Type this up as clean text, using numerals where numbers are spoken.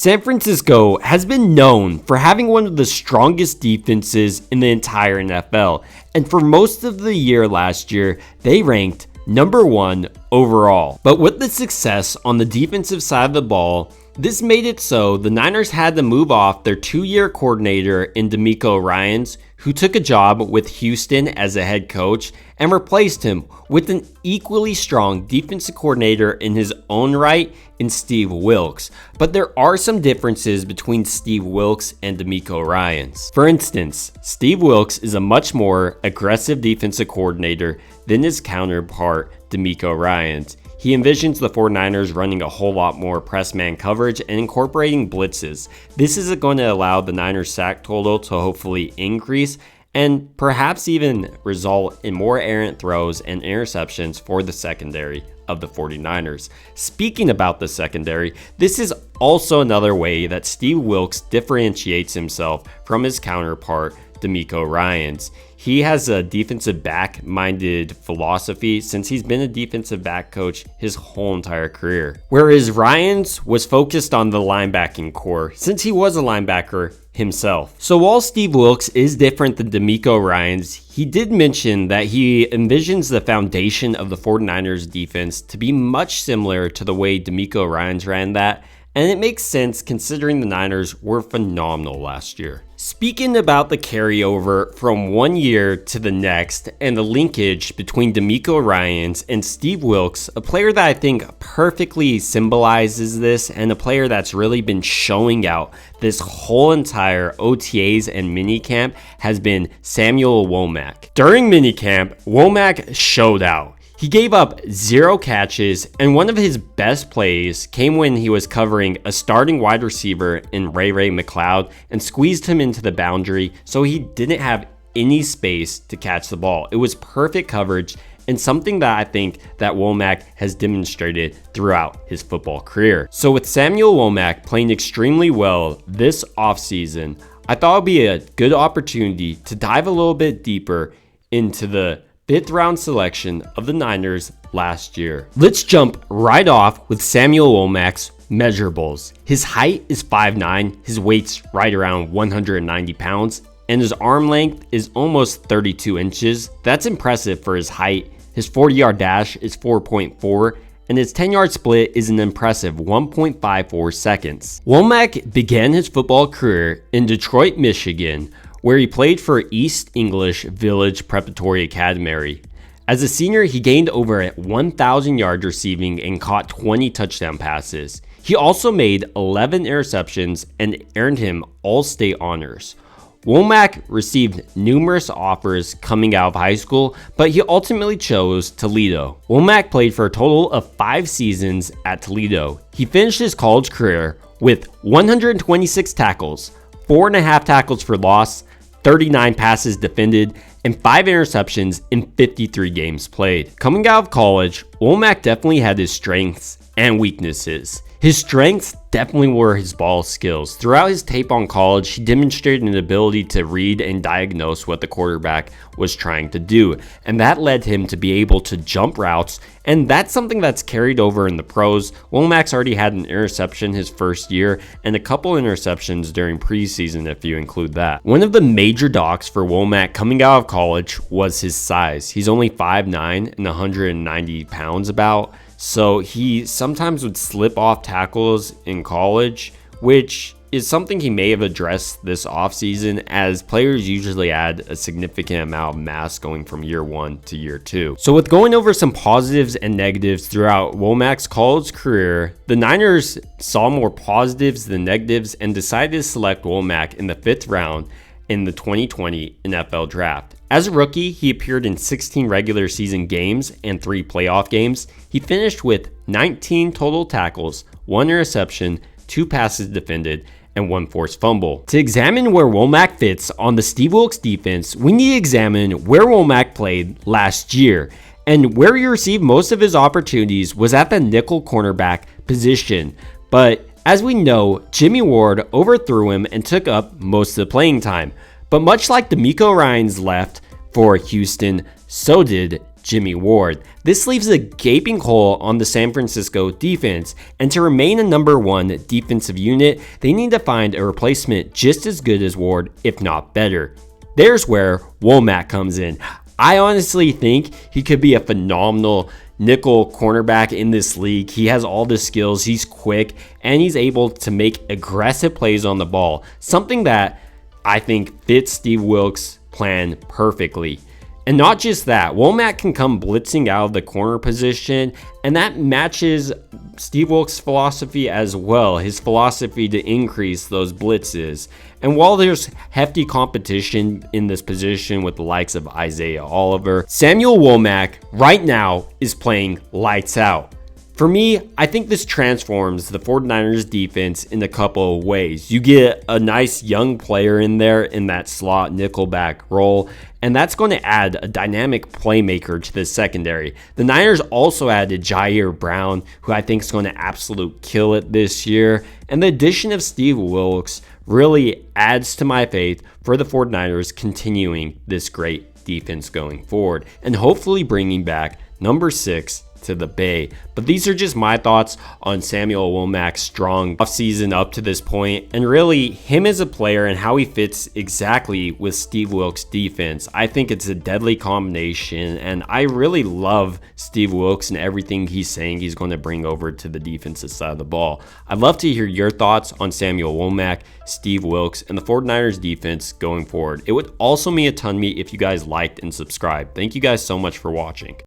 San Francisco has been known for having one of the strongest defenses in the entire NFL, and for most of the year last year, they ranked number 1 overall. But with the success on the defensive side of the ball, this made it so the Niners had to move off their 2-year coordinator in DeMeco Ryans, who took a job with Houston as a head coach, and replaced him with an equally strong defensive coordinator in his own right in Steve Wilks. But there are some differences between Steve Wilks and DeMeco Ryans. For instance, Steve Wilks is a much more aggressive defensive coordinator than his counterpart DeMeco Ryans. He envisions the 49ers running a whole lot more press man coverage and incorporating blitzes. This is going to allow the Niners sack total to hopefully increase and perhaps even result in more errant throws and interceptions for the secondary of the 49ers. Speaking about the secondary, this is also another way that Steve Wilks differentiates himself from his counterpart DeMeco Ryans. He has a defensive back-minded philosophy since he's been a defensive back coach his whole entire career. Whereas Ryans was focused on the linebacking core since he was a linebacker himself. So while Steve Wilks is different than DeMeco Ryans, he did mention that he envisions the foundation of the 49ers defense to be much similar to the way DeMeco Ryans ran that, and it makes sense considering the Niners were phenomenal last year. Speaking about the carryover from one year to the next and the linkage between DeMeco Ryans and Steve Wilks, a player that I think perfectly symbolizes this and a player that's really been showing out this whole entire OTAs and minicamp has been Samuel Womack. During minicamp, Womack showed out. He gave up 0 catches, and one of his best plays came when he was covering a starting wide receiver in Ray McCloud and squeezed him into the boundary so he didn't have any space to catch the ball. It was perfect coverage and something that I think that Womack has demonstrated throughout his football career. So with Samuel Womack playing extremely well this offseason, I thought it would be a good opportunity to dive a little bit deeper into the 5th round selection of the Niners last year. Let's jump right off with Samuel Womack's measurables. His height is 5'9", his weight's right around 190 pounds, and his arm length is almost 32 inches. That's impressive for his height. His 40-yard dash is 4.4, and his 10-yard split is an impressive 1.54 seconds. Womack began his football career in Detroit, Michigan, where he played for East English Village Preparatory Academy. As a senior, he gained over 1,000 yards receiving and caught 20 touchdown passes. He also made 11 interceptions and earned him All-State honors. Womack received numerous offers coming out of high school, but he ultimately chose Toledo. Womack played for a total of 5 seasons at Toledo. He finished his college career with 126 tackles, 4.5 tackles for loss, 39 passes defended, and 5 interceptions in 53 games played. Coming out of college, Womack definitely had his strengths and weaknesses. His strengths definitely were his ball skills. Throughout his tape on college, he demonstrated an ability to read and diagnose what the quarterback was trying to do, and that led him to be able to jump routes, and that's something that's carried over in the pros. Womack's already had an interception his first year, and a couple interceptions during preseason if you include that. One of the major knocks for Womack coming out of college was his size. He's only 5'9" and 190 pounds about. So he sometimes would slip off tackles in college, which is something he may have addressed this offseason, as players usually add a significant amount of mass going from year 1 to year 2. So with going over some positives and negatives throughout Womack's college career, the Niners saw more positives than negatives and decided to select Womack in the 5th round in the 2020 NFL Draft. As a rookie, he appeared in 16 regular season games and 3 playoff games. He finished with 19 total tackles, 1 interception, 2 passes defended, and 1 forced fumble. To examine where Womack fits on the Steve Wilks defense, we need to examine where Womack played last year. And where he received most of his opportunities was at the nickel cornerback position. But as we know, Jimmy Ward overthrew him and took up most of the playing time. But much like DeMeco Ryans left for Houston, so did Jimmy Ward. This leaves a gaping hole on the San Francisco defense, and to remain a number one defensive unit, they need to find a replacement just as good as Ward, if not better. There's where Womack comes in. I honestly think he could be a phenomenal nickel cornerback in this league. He has all the skills, he's quick, and he's able to make aggressive plays on the ball, something that I think fits Steve Wilks' plan perfectly. And not just that, Womack can come blitzing out of the corner position, and that matches Steve Wilks' philosophy as well, his philosophy to increase those blitzes. And while there's hefty competition in this position with the likes of Isaiah Oliver, Samuel Womack right now is playing lights out. For me, I think this transforms the 49ers defense in a couple of ways. You get a nice young player in there in that slot nickelback role, and that's going to add a dynamic playmaker to the secondary. The Niners also added Jair Brown, who I think is going to absolute kill it this year, and the addition of Steve Wilks really adds to my faith for the 49ers continuing this great defense going forward, and hopefully bringing back number 6 to the Bay. But these are just my thoughts on Samuel Womack's strong offseason up to this point, and really him as a player and how he fits exactly with Steve Wilks' defense. I think it's a deadly combination, and I really love Steve Wilks and everything he's saying he's going to bring over to the defensive side of the ball. I'd love to hear your thoughts on Samuel Womack, Steve Wilks, and the 49ers defense going forward. It would also mean a ton to me if you guys liked and subscribed. Thank you guys so much for watching.